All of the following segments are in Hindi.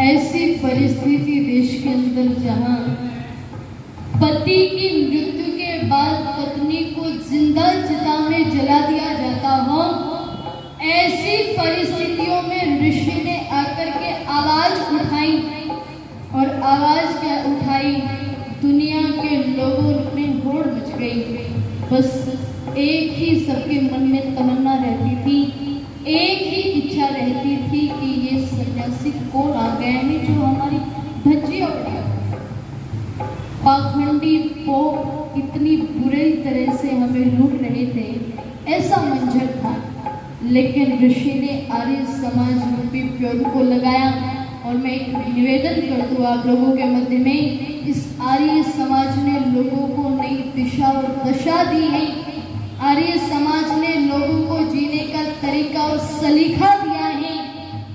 ऐसी परिस्थिति देश के अंदर जहां पति की मृत्यु के बाद पत्नी को जिंदा चिता में जला दिया जाता हो, ऐसी परिस्थितियों में ऋषि ने आकर के आवाज उठाई। और आवाज क्या उठाई? दुनिया के लोगों में होड़ मच गई। बस एक ही सबके मन में तमन्ना रहती थी, एक ही इच्छा रहती थी कि ये सन्यासी कौन आ गए हैं जो हमारी धज्जियां उड़ा। पाखंडी पोप इतनी बुरी तरह से हमें लूट रहे थे, ऐसा मंजर था। लेकिन ऋषि ने आर्य समाज रूपी पेड़ को लगाया। और मैं एक निवेदन कर दूं आप लोगों के मध्य में, इस आर्य समाज ने लोगों को नई दिशा और दशा दी है। आर्य समाज ने लोगों को जीने का तरीका और सलीका दिया है।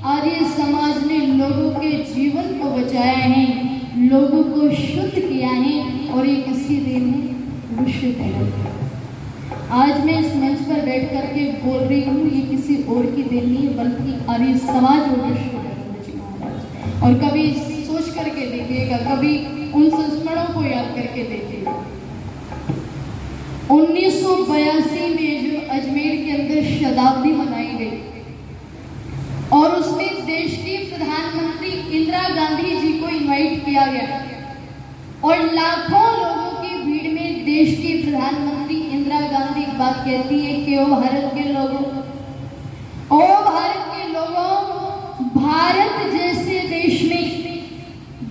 आर्य समाज ने लोगों के जीवन को बचाया है, लोगों को शुद्ध किया है। और ये किसकी देन है? ऋषि देव। आज मैं इस मंच पर बैठ करके बोल रही हूँ, ये किसी और की देन नहीं है, बल्कि आर्य समाज और ऋषि देव जी महाराज। और कभी सोच करके देखिएगा, कभी उन संस्मरणों को याद करके देखिएगा। 1982 में जो अजमेर के अंदर शताब्दी मनाई गई और उसमें देश की प्रधानमंत्री इंदिरा गांधी जी को इनवाइट किया गया और लाखों लोगों की भीड़ में देश की प्रधानमंत्री इंदिरा गांधी एक बात कहती है कि ओ भारत के लोगों, ओ भारत के लोगों, भारत जैसे देश में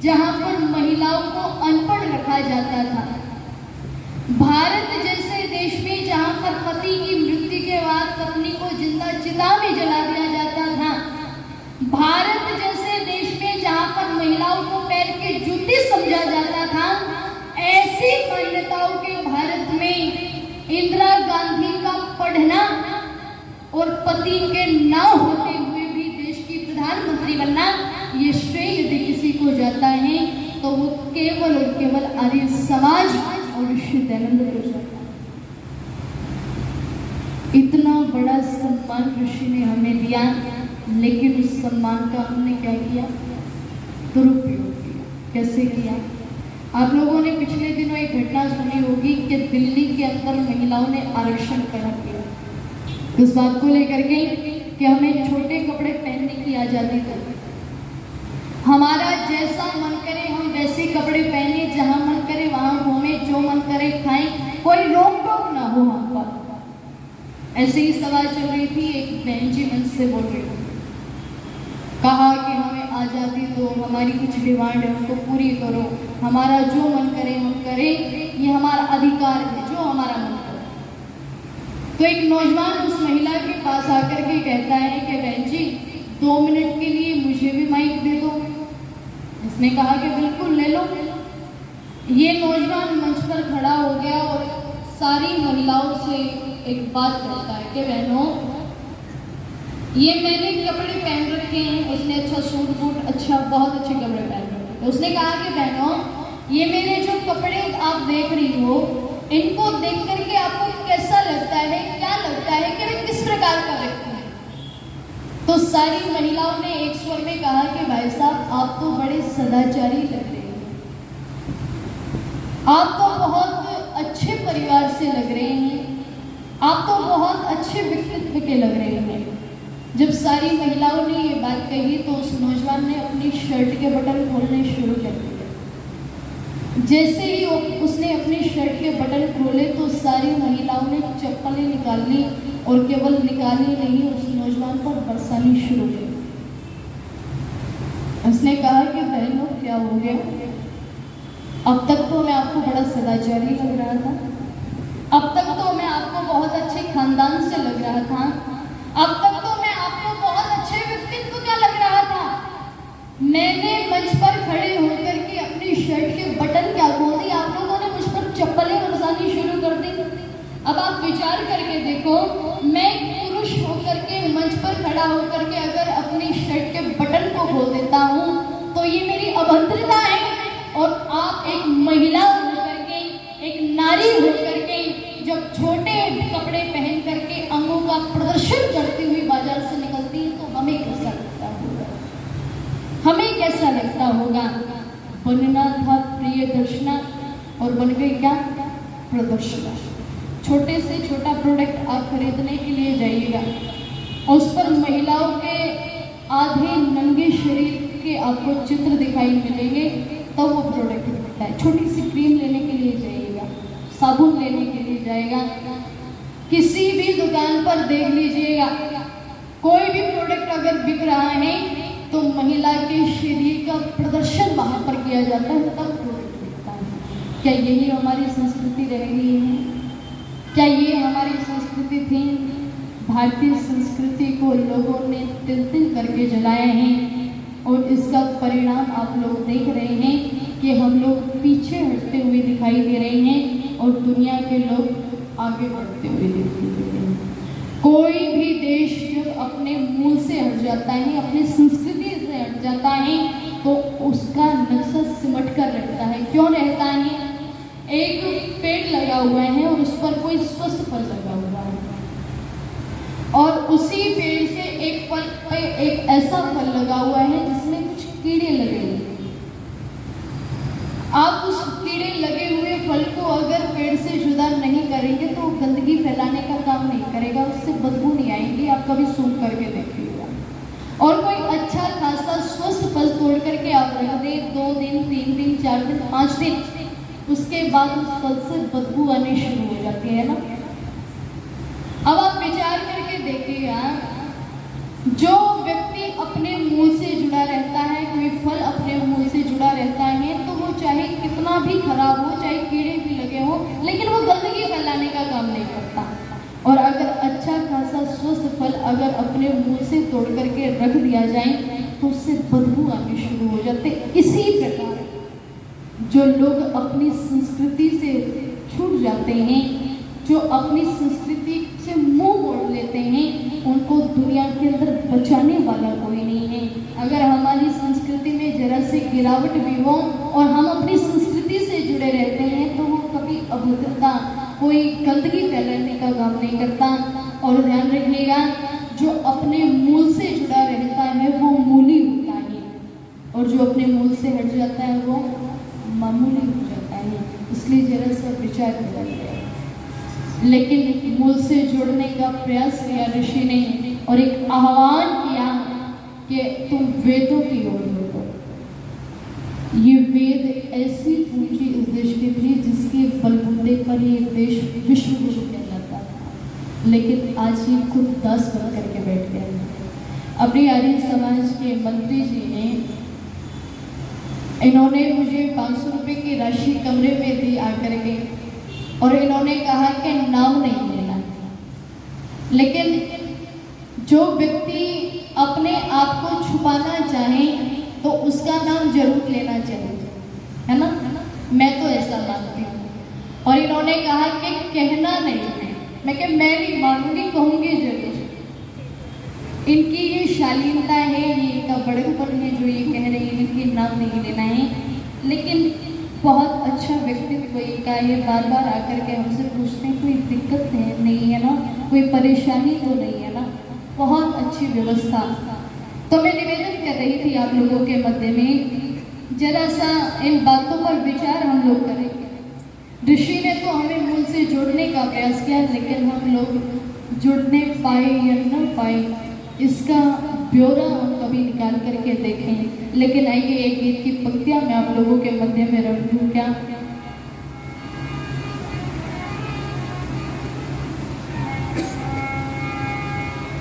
जहां पर महिलाओं को अनपढ़ रखा जाता था, भारत जैसे देश में जहां पर पति की मृत्यु के बाद पत्नी को जिंदा चिता में जला दिया जाता था, भारत जैसे देश में जहां पर महिलाओं को पैर के जूते समझा जाता था, ऐसी मान्यताओं के भारत में इंदिरा गांधी का पढ़ना और पति के ना होते हुए भी देश की प्रधानमंत्री बनना, ये श्रेय यदि किसी को जाता है तो वो केवल और केवल आर्य समाज और ऋषि दयानंद को जाता है। इतना बड़ा सम्मान ऋषि ने हमें दिया, लेकिन उस सम्मान का हमने क्या किया? दुरुपयोग किया। कैसे किया? आप लोगों ने पिछले दिनों एक घटना सुनी होगी कि दिल्ली के अंदर महिलाओं ने आरक्षण करा किया इस बात को लेकर के कि हमें छोटे कपड़े पहनने की आजादी दे, हमारा जैसा मन करे हम वैसे कपड़े पहने, जहां मन करे वहां घूमे, जो मन करे खाएं, कोई रोक टोक ना हो हम पर। ऐसे ही सवाल चल रही थी, एक बहन जी मंच से बोल रही थी, कहा कि हमें आज़ादी दो, हमारी कुछ डिमांड है उनको पूरी करो, हमारा जो मन करे हम करें, ये हमारा अधिकार है, जो हमारा मन करे। तो एक नौजवान उस महिला के पास आकर के कहता है कि बहन जी 2 मिनट के लिए मुझे भी माइक दे दो। इसने कहा कि बिल्कुल ले लो। ये नौजवान मंच पर खड़ा हो गया और सारी महिलाओं से एक बात करता है कि बहनों, ये मैंने कपड़े पहन रखे हैं। उसने अच्छा सूट बूट, अच्छा बहुत अच्छे कपड़े पहन रखे। तो उसने कहा कि बहनों, ये मेरे जो कपड़े आप देख रही हो, इनको देख करके आपको कैसा लगता है, क्या लगता है कि मैं किस प्रकार का व्यक्ति हूँ? तो सारी महिलाओं ने एक स्वर में कहा कि भाई साहब, आप तो बड़े सदाचारी लग रहे हैं, आप तो बहुत अच्छे परिवार से लग रहे हैं, आप तो बहुत अच्छे व्यक्तित्व के लग रहे हैं। जब सारी महिलाओं ने ये बात कही तो उस नौजवान ने अपनी शर्ट के बटन खोलने शुरू कर दिए। जैसे ही उसने अपनी शर्ट के बटन खोले तो सारी महिलाओं ने चप्पलें निकाल ली और केवल निकाली नहीं, उस नौजवान पर बरसानी शुरू की। उसने कहा कि बहनों क्या हो गया? अब तक तो मैं आपको बड़ा सदाचारी लग रहा था, अब तक तो मैं आपको बहुत अच्छे खानदान से लग रहा था, अब तक तो मैं आपको बहुत अच्छे व्यक्तित्व का लग रहा था। मैंने मंच पर खड़े होकर के अपनी शर्ट के बटन क्या खोल दी, आप लोगों ने मुझ पर चप्पलें बरसानी शुरू कर दी। अब आप विचार करके देखो, मैं पुरुष होकर के मंच पर खड़ा होकर के अगर अपनी शर्ट के बटन को खोल देता हूँ तो ये मेरी अभद्रता है। और आप एक महिला होकर के, एक नारी होकर के जब छोटे कपड़े पहन करके अंगों का प्रदर्शन करती हुई बाजार से निकलती है तो हमें कैसा लगता होगा? हमें कैसा लगता होगा? बनना था प्रिय दर्शना और बन गई क्या? प्रदर्शना। छोटे से छोटा प्रोडक्ट आप खरीदने के लिए जाइएगा, उस पर महिलाओं के आधे नंगे शरीर के आपको चित्र दिखाई मिलेंगे, तब वो प्रोडक्ट मिलता है। छोटी सी क्रीम लेने के लिए जाइएगा, साबुन लेने के लिए जाएगा, किसी भी दुकान पर देख लीजिएगा, कोई भी प्रोडक्ट अगर बिक रहा है तो महिला के शरीर का प्रदर्शन वहां पर किया जाता है, तब प्रोडक्ट बिकता है। क्या यही हमारी संस्कृति रह गई है? क्या ये हमारी संस्कृति थी? भारतीय संस्कृति को लोगों ने तिल तिल करके जलाया है और इसका परिणाम आप लोग देख रहे हैं कि हम लोग पीछे हटते हुए दिखाई दे रहे हैं और दुनिया के लोग आगे बढ़ते हुए दिखाई दे रहे हैं। कोई भी देश जब अपने मूल से हट जाता है, अपनी संस्कृति से हट जाता है, तो उसका नक्शा सिमट कर रहता है। क्यों रहता है? एक पेड़ लगा हुआ है और उस पर कोई स्वस्थ फल लगा हुआ है, और उसी पेड़ से एक ऐसा फल लगा हुआ है जिसमें कुछ कीड़े लगे हुए हैं। आप उस कीड़े लगे हुए फल को अगर पेड़ से जुदा नहीं करेंगे तो गंदगी फैलाने का काम नहीं करेगा, उससे बदबू नहीं आएगी। आप कभी सूंघ करके देखिएगा। और कोई अच्छा खासा स्वस्थ फल तोड़ करके आप रख दें 2 दिन, 3 दिन, 4 दिन, 5 दिन, उसके बाद उस फल से बदबू आनी शुरू हो जाती है ना। अब आप विचार करके देखिएगा, जो व्यक्ति अपने मूल से जुड़ा रहता है, कोई फल अपने मूल से जुड़ा रहता है, तो वो चाहे कितना भी खराब हो, चाहे कीड़े भी लगे हो, लेकिन वो गंदगी फैलाने का काम नहीं करता। और अगर अच्छा खासा स्वस्थ फल अगर अपने मूल से तोड़ करके रख दिया जाए तो उससे बदबू आनी शुरू हो जाते। इसी प्रकार जो लोग अपनी संस्कृति से छूट जाते हैं, जो अपनी संस्कृति से मुंह मोड़ लेते हैं, उनको दुनिया के अंदर बचाने वाला कोई नहीं है। अगर हमारी संस्कृति में जरा से गिरावट भी हो और हम अपनी संस्कृति से जुड़े रहते हैं तो वो कभी अभद्रता, कोई गंदगी फैलाने का काम नहीं करता। और ध्यान रखिएगा, जो अपने मूल से जुड़ा रहता है वो मूली होता है, और जो अपने मूल से हट जाता है वो मामूली हो जाता है। इसलिए जरा सा विचार किया जाए। लेकिन मूल से जुड़ने का प्रयास किया ऋषि ने और एक आह्वान किया कि तुम वेदों की ओर लौटो। ये वेद ऐसी पूंजी इस देश की थी जिसके बलबूते पर ये देश विश्व गुरु कहलाता था, लेकिन आज ये खुद दास बन करके बैठ गए। अपनी आर्य समाज के मंत्री जी ने, इन्होंने मुझे 500 रुपये की राशि कमरे में दी आकर के, और इन्होंने कहा कि नाम नहीं लेना, लेकिन जो व्यक्ति अपने आप को छुपाना चाहे तो उसका नाम जरूर लेना चाहिए, है ना। मैं तो ऐसा मानती हूँ। और इन्होंने कहा कि कहना नहीं है। मैं क्या, मैं नहीं मानूंगी, कहूँगी जरूर। इनकी ये शालीनता है, ये इनका बड़कपन है जो ये कह रही है कि नाम नहीं लेना है। लेकिन बहुत अच्छा व्यक्तित्व इनका है। बार बार आकर के हमसे पूछते हैं कोई दिक्कत नहीं है ना, कोई परेशानी तो नहीं है ना। बहुत अच्छी व्यवस्था। तो मैं निवेदन कर रही थी आप लोगों के मध्य में, जरा सा इन बातों पर विचार हम लोग करेंगे। ऋषि ने तो हमें मूल से जोड़ने का प्रयास किया, लेकिन हम लोग जुड़ने पाए या न पाए इसका ब्यौरा हम कभी निकाल करके देखें। लेकिन आइए एक गीत की पंक्तियां मैं आप लोगों के मध्य में रख दूं क्या।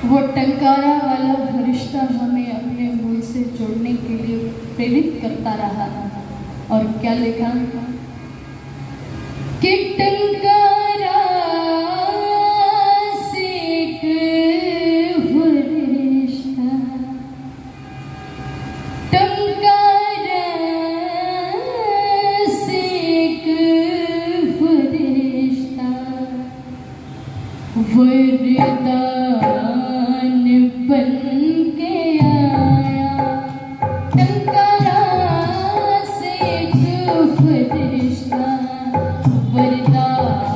वो टंकारा वाला फरिश्ता हमें अपने मूल से जोड़ने के लिए प्रेरित करता रहा। और क्या लिखा कि टंकारा वरदान बन के आया, टंकारा से एक फरिश्ता वरदान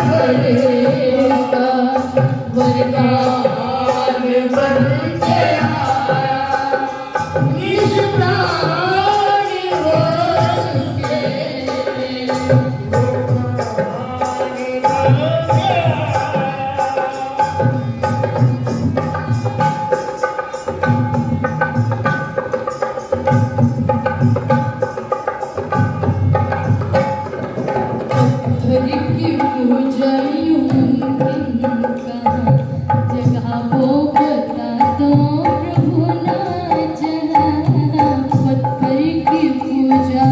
फरिश्ता वरदान बन के आया, निज प्राण हो चुके की पूजा जगह वो बता दो प्रभु ना जहाँ, पत्थर की पूजा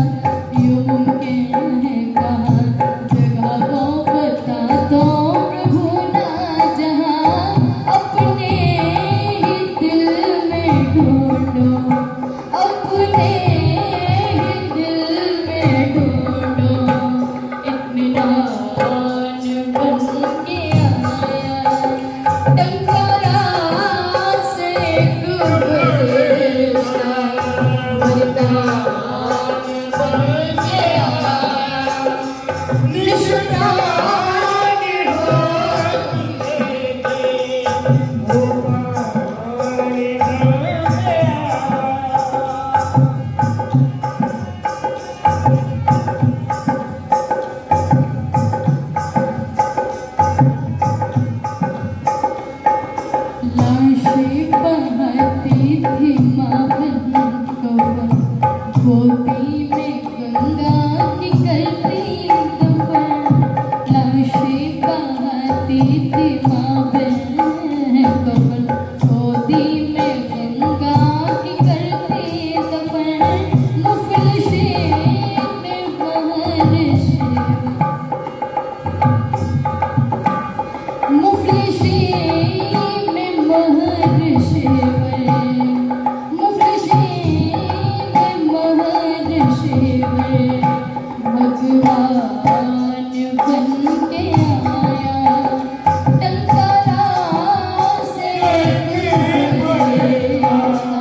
यूं मुमकिन है कहाँ, जगह वो बता दो प्रभु ना जहाँ, अपने ही दिल में ढूंढो, अपने ही दिल में ढूंढो, इत्मीनान बन के आया, टंकारा से एक फरिश्ता वरदान बन के आया, निशान हो लाशें बहती थी माँ बन कफन, गोदी में गंगा की करती दफन, लाशें बहती थी माँ बन कफन, गोदी में गंगा की करती दफन, मुफलिसें में महर्षि, मुफलिसें में महर्षि, मुफलिसें में महर्षि, भगवान बन के आया, टंकारा से एक फरिश्ता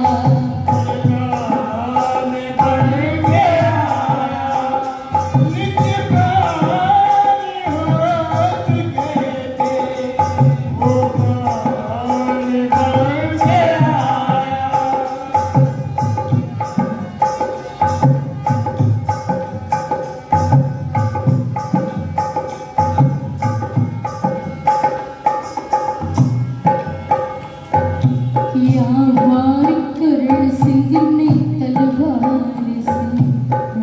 किया वार करण सिंह ने तलवार से,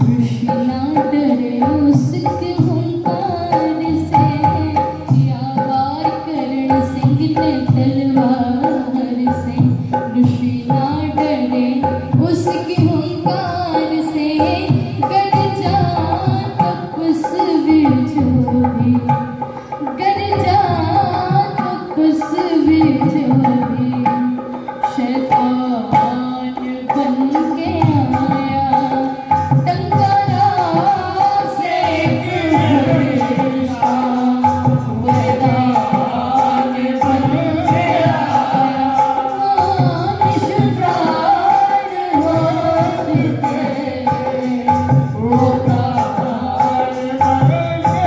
ऋषि ना डरे उसके हुंकार से, किया वार करण सिंह ने तलवार से, ऋषि ना डरे उसके हुंकार से, गर जा तपस्वी जो भी, गर जा तपस्वी जो भी, शैतान बन के आया, टंकारा से एक फरिश्ता वरदान बन के आया, निज प्राण हो चुके वो प्राण बन के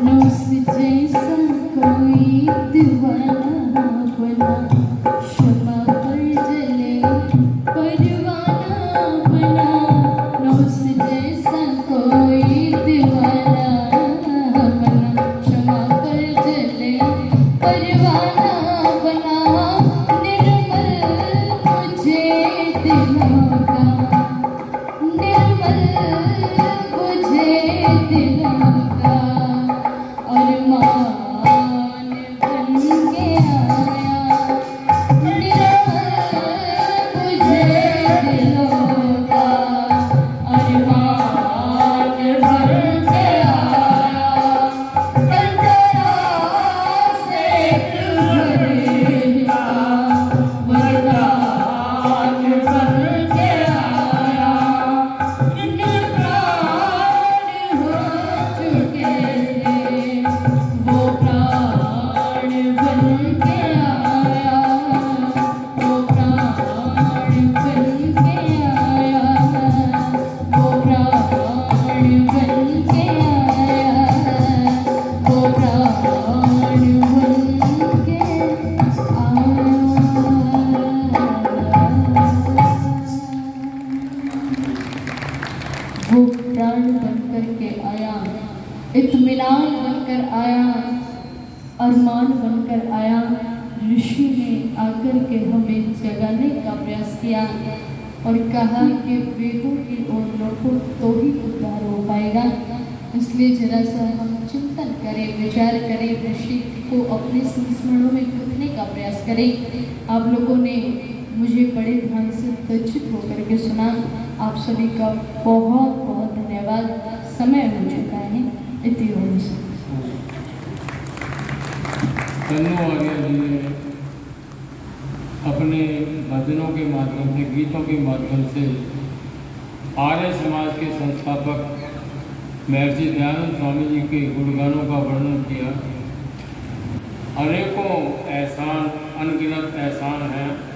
नौस जैसा कोई दीवाना बना, क्षमा पर जले परवाना बना, नौस जैसा कोई दीवाना बना, क्षमा पर जले परवाना बना, निर्मल मुझे दिलों का, निर्मल मुझे दिलों का, अरमान बन के आया, निर्मल मुझे दिलों का, अरमान बन के आया, टंकारा से अरमान बनकर आया। ऋषि ने आकर के हमें जगाने का प्रयास किया और कहा कि वेदों की ओर लौटो तो ही उद्धार हो पाएगा। इसलिए जरा सा हम चिंतन करें, विचार करें, ऋषि को अपने संस्मरणों में लिखने का प्रयास करें। आप लोगों ने मुझे बड़े ध्यान से तज्जित होकर के सुना। आप सभी का बहुत बहुत धन्यवाद। समय हो चुका है। इति ओम। तन्नू आर्य जी ने अपने भजनों के माध्यम से, गीतों के माध्यम से आर्य समाज के संस्थापक महर्षि दयानंद स्वामी जी के गुणगानों का वर्णन किया। अनेकों एहसान, अनगिनत एहसान हैं